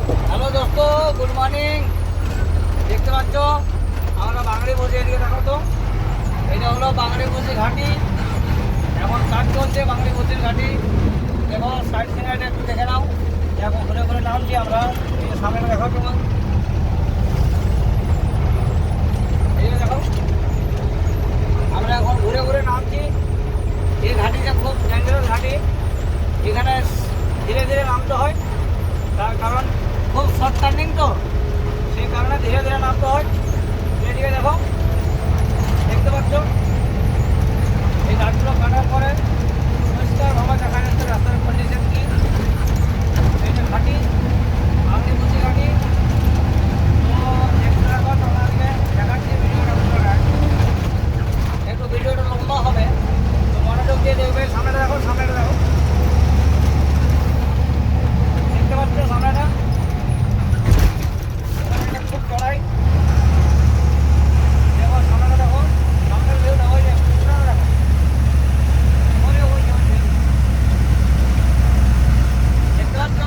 Hello দোস্ত, good morning. দেখতে পাচ্ছ আমরা বাঙালি বসে, এদিকে দেখো তো। এটা হলো বাঙালি বসে ঘাটি। এখন কাজ চলছে বাঙালি বসির ঘাটি। দেখো সাইড সিনারিটা একটু দেখে নাও। এখন ঘুরে ঘুরে নামছি আমরা। এই যে সামনে দেখো তোমার, এই যে দেখো আমরা এখন ঘুরে ঘুরে নামছি। এই ঘাটিটা খুব ডেঞ্জারাস ঘাটি। এখানে ধীরে ধীরে নামতে হয়, তার কারণ খুব শর্ট টার্নিং তো, সেই কারণে ধীরে ধীরে নামতে হয়। এদিকে দেখো, দেখতে পাচ্ছ এই গাছগুলো কাটার পরে পরিষ্কারভাবে দেখা যাচ্ছে রাস্তার কন্ডিশন কি। এই যে ঘাটি, আপনি বুঝি ঘাটি তো দেখতে থাকো, তোমাদেরকে দেখাচ্ছি ভিডিওটা পুরোটা। একটু ভিডিওটা লম্বা হবে তো মনোযোগ দিয়ে দেখবে। সামনেটা দেখো, সামনেটা দেখো, দেখতে পাচ্ছ সামনেটা খুব চড়াই। দেখো সামনেটা দেখো, সামনের ভিউটা ওই যে পুরোটা দেখো, ওই দেখতে পাচ্ছ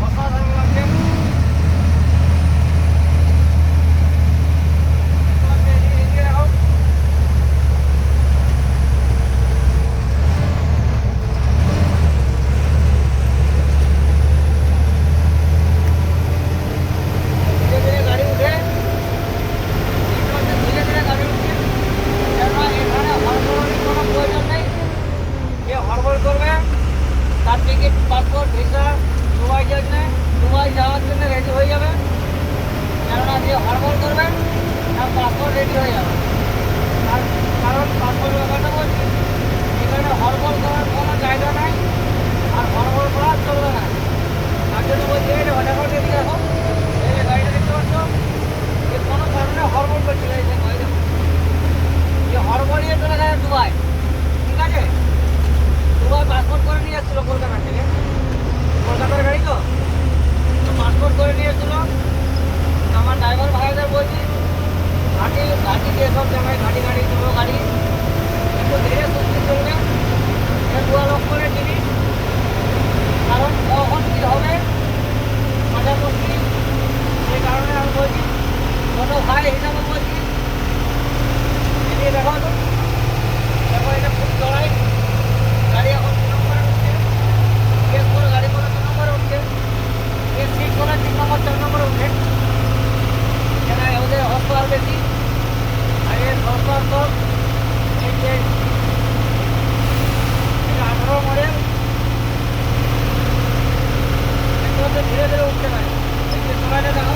অসাধারণ লাগছে। এদিকে দেখো, ধীরে ধীরে গাড়ি উঠে, ধীরে ধীরে গাড়ি উঠছে। কেননা এখানে হড়বড়ের কোনো প্রয়োজন নেই। যে হড়বড় করবে তার টিকিট, পাসপোর্ট, ভিসা দুবাই যাওয়ার জন্য রেডি হয়ে যাবে। কেননা যে হড়বড় করবে তার পাসপোর্ট রেডি হয়ে যাবে। তার কারণ পাসপোর্ট ব্যাপারটা বলছি, এখানে হড়বড় করার কোনো জায়গা নাই, আর হড়বড় করা চলবে না। তার জন্য বলছি এই যে হঠাৎ এদিকে দেখো, এই যে গাড়িটা দেখতে পাচ্ছ, যে কোনো কারণে হড়বড় করছিল। এই যে গাড়ি দেখো, যে হড়বড়িয়ে চলে গেছে দুবাই। ঠিক আছে, দুবাই পাসপোর্ট করে নিয়ে এসেছিলো কলকাতা থেকে, কলকাতার গাড়ি তো পাসপোর্ট করে নিয়ে এসেছিলো। আমার ড্রাইভার ভাইদের বলছি ঘাটি দিয়ে সব জায়গায় ঘাটি চলো গাড়ি, একটু ধীরে সুস্থে চলবে। দুয়া লক্ষণের জিনিস, কারণ কখন কী হবে মজা মুশকিল। সেই কারণে আমি বলছি, ছোটো ভাই হিসাবে বলছি। এদিকে দেখো তো, দেখো এটা খুব চড়াই। গাড়ি এখন 2 নম্বরে উঠছে, কেস করে গাড়ি করে 2 নম্বরে উঠছে। এর সিট করে 3 নম্বর 4 নম্বরে উঠে। এখানে ওদের হস্ত আর বেশি, আর এর হস্ত তো এই যে 18 মডেল, একটু ধীরে ধীরে উঠতে পারে। এই যে সময়টা দেখো,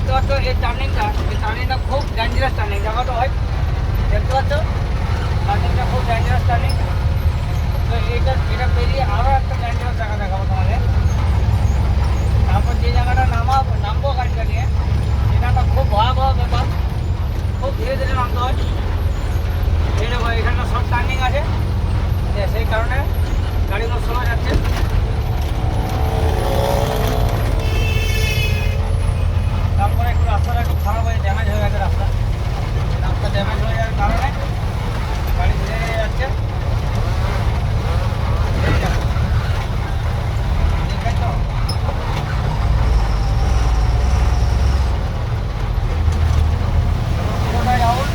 দেখতে পাচ্ছ এই টার্নিংটা খুব ডেঞ্জারাস টার্নিং, দেখো তো ভাই, দেখতে পাচ্ছ টার্নিংটা খুব ডেঞ্জারাস টার্নিং। তো এটা পেরিয়ে আরও একটা ডেঞ্জারাস জায়গা দেখাবো তোমাদের। তারপর যে জায়গাটা নামবো গাড়িটা নিয়ে, সেখানটা খুব ভয়াবহ ব্যাপার, খুব ধীরে ধীরে নামতে হয়। এই দেখো এখানটা সব টার্নিং আছে, সেই কারণে গাড়িগুলো স্লো যাচ্ছে। তারপরে একটু রাস্তাটা একটু খারাপ হয়ে ড্যামেজ হয়ে গেছে, রাস্তা ড্যামেজ হয়ে যাওয়ার কারণে গাড়ি ধীরে ধীরে যাচ্ছে। দেখেন তো পুরোটাই আউট।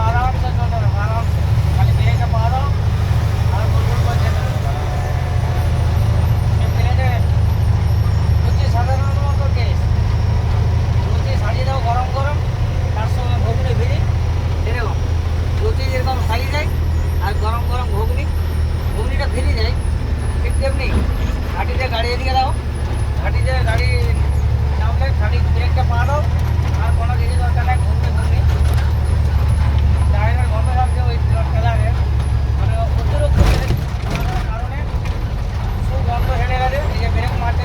আরামসে চলতে হবে, আরামসে, খালি ব্রেকটা পা দাও আর গোল করে যেতে হবে। সাধারণত কেস লুচি সাজিয়ে দাও গরম গরম, তার সঙ্গে ঘুগনি ভিড়ি, এরকম লুচি যেরকম সাজিয়ে যায় আর গরম গরম ঘুগনিটা ভিড়ে যায়, ঠিক তেমনি ঘাটিতে গাড়ি এদিকে দাও, ঘাটিতে গাড়ি নামলে খালি ব্রেকটা পা দাও আর কোনো কিছু দরকার নেই, ঘুগনি টায়ারের গন্ধ লাগছে ওই টেলারের, মানে অতিরিক্ত কারণে সুগন্ধ হেরে গেছে, এই যে ব্রেক মারতে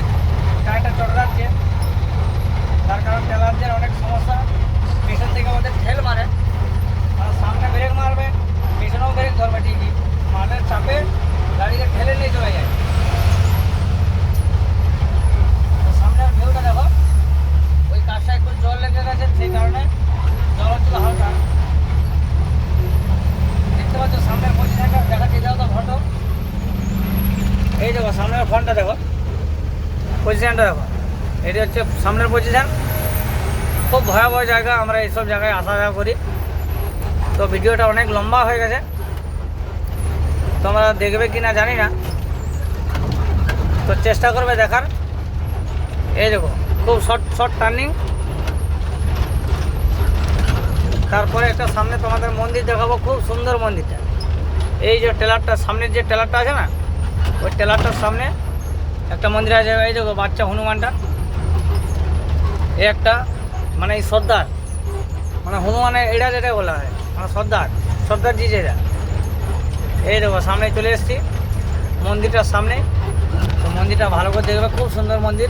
টায়ারটা চড়ে যাচ্ছে, তার কারণ টেলারদের অনেক সমস্যা, পেছন থেকে আমাদের ঠেল মারে, আর সামনে ব্রেক মারবে পেছনেও ব্রেক ধরবে ঠিকই, মালের চাপে গাড়িকে ঠেলে নিয়ে চলে যায়। তো সামনের ভিউটা দেখো, ওই কাজটা একটু জল লেগে গেছে, সেই কারণে জল হচ্ছিল হালকা। দেখতে পাচ্ছ সামনের পজিশনটা দেখাচ্ছি, দাও তো ফটো, এই দেখো সামনের ফ্রন্টটা দেখো, পজিশনটা দেখো, এটি হচ্ছে সামনের পজিশন। খুব ভয়াবহ জায়গা, আমরা এইসব জায়গায় আসা যাওয়া করি। তো ভিডিওটা অনেক লম্বা হয়ে গেছে, তোমরা দেখবে কি না জানি না, তো চেষ্টা করবে দেখার। এই দেখো খুব শর্ট টার্নিং, তারপরে একটা সামনে তোমাদের মন্দির দেখাবো, খুব সুন্দর মন্দিরটা। এই যে টেলারটা সামনের যে টেলারটা আছে না, ওই টেলারটার সামনে একটা মন্দির আছে। এই দেখো বাচ্চা হনুমানটা, এই একটা মানে এই সর্দার, মানে হনুমানের এটা যেটা বলা হয় মানে সর্দারজি যেটা। এই দেখো সামনে চলে এসেছি মন্দিরটার সামনে, তো মন্দিরটা ভালো করে দেখবে, খুব সুন্দর মন্দির।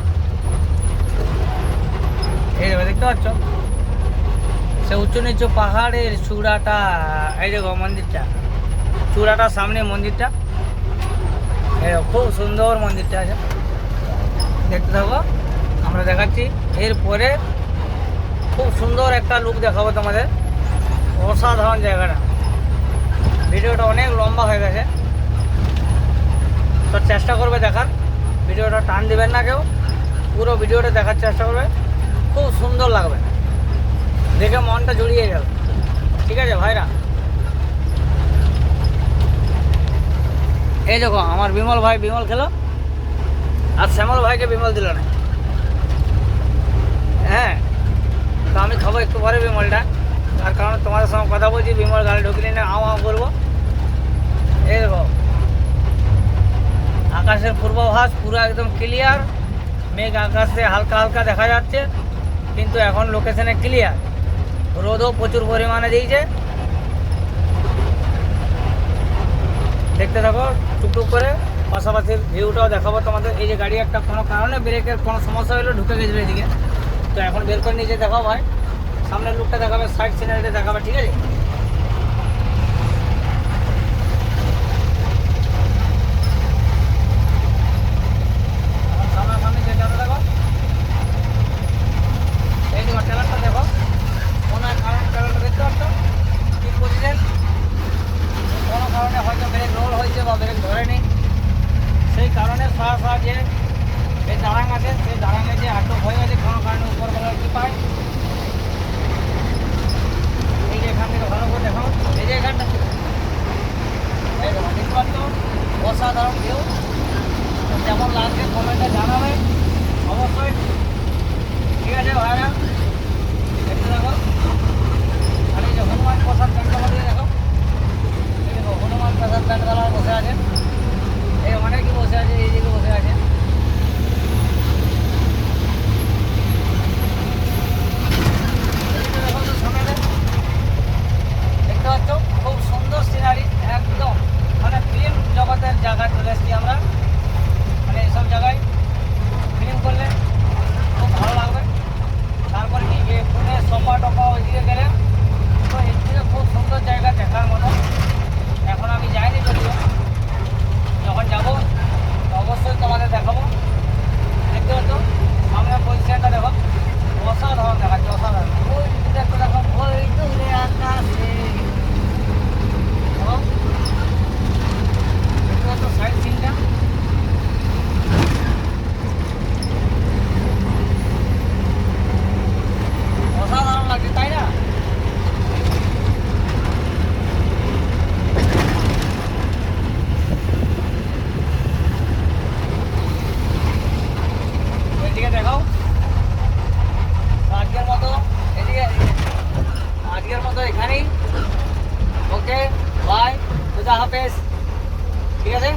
এই দেখো দেখতে পাচ্ছ সে উঁচু নিচু পাহাড়ের চূড়াটা, এই দেখো মন্দিরটা, চূড়াটার সামনে মন্দিরটা, খুব সুন্দর মন্দিরটা আছে, দেখতে থাকো, আমরা দেখাচ্ছি। এরপরে খুব সুন্দর একটা লুক দেখাবো তোমাদের, অসাধারণ জায়গাটা। ভিডিওটা অনেক লম্বা হয়ে গেছে, তো চেষ্টা করবে দেখার, ভিডিওটা টান দেবেন না কেউ, পুরো ভিডিওটা দেখার চেষ্টা করবে, খুব সুন্দর লাগবে, দেখে মনটা জুড়িয়ে যাবে। ঠিক আছে ভাইরা, এই দেখো আমার বিমল ভাই বিমল খেলো, আর শ্যামল ভাইকে বিমল দিল না। হ্যাঁ, তো আমি খাবো একটু পরে বিমলটা, তার কারণ তোমাদের সঙ্গে কথা বলছি, বিমল গাড়ি ঢুকলে না আও করবো। এই দেখো আকাশের পূর্বাভাস পুরো একদম ক্লিয়ার, মেঘ আকাশে হালকা হালকা দেখা যাচ্ছে, কিন্তু এখন লোকেশনে ক্লিয়ার, রোদও প্রচুর পরিমাণে দিয়েছে। দেখতে থাকো টুকটুক করে, পাশাপাশি ভিউটাও দেখাবো তোমাদের। এই যে গাড়ি একটা কোনো কারণে ব্রেকের কোনো সমস্যা হলো, ঢুকে গেছিলো এদিকে, তো এখন বের করে নিচে দেখাও ভাই, সামনের লুকটা দেখাবে, সাইড সিনারিটা দেখাবে, ঠিক আছে। সামনাসামনি যেটা দেখো, এই দেখো ট্রেলারটা দেখো, কোনো কারণ ট্রেলারটা দেখতে পাচ্ছ ঠিক পজিশন, কোনো কারণে হয়তো ব্রেক রোল হয়েছে বা ব্রেক ধরেনি, সেই কারণে সরাসরি যে এই দাঁড়াং আছে, সেই দাঁড়াঙে যে আটক হয়ে গেছে কোনো কারণে উপরবেলা কি পায়। এই যে এখান থেকে ভালো করে দেখো, এই যে এখানটা, এই দেখো দেখতে পাচ্ছ, অসাধারণ ভিউ। কেমন লাগছে কমেন্টে জানাবে অবশ্যই, ঠিক আছে ভাইরা। দেখতে দেখো, আর এই যে হনুমান প্রসাদ প্যান্ডালা দিয়ে দেখো, এই দেখো হনুমান প্রসাদ প্যান্ডালা বসে আছে, এই অনেকই বসে আছে, এই দিকে বসে আছে, ওকে বাই, খুদা হাফেজ। ঠিক আছে।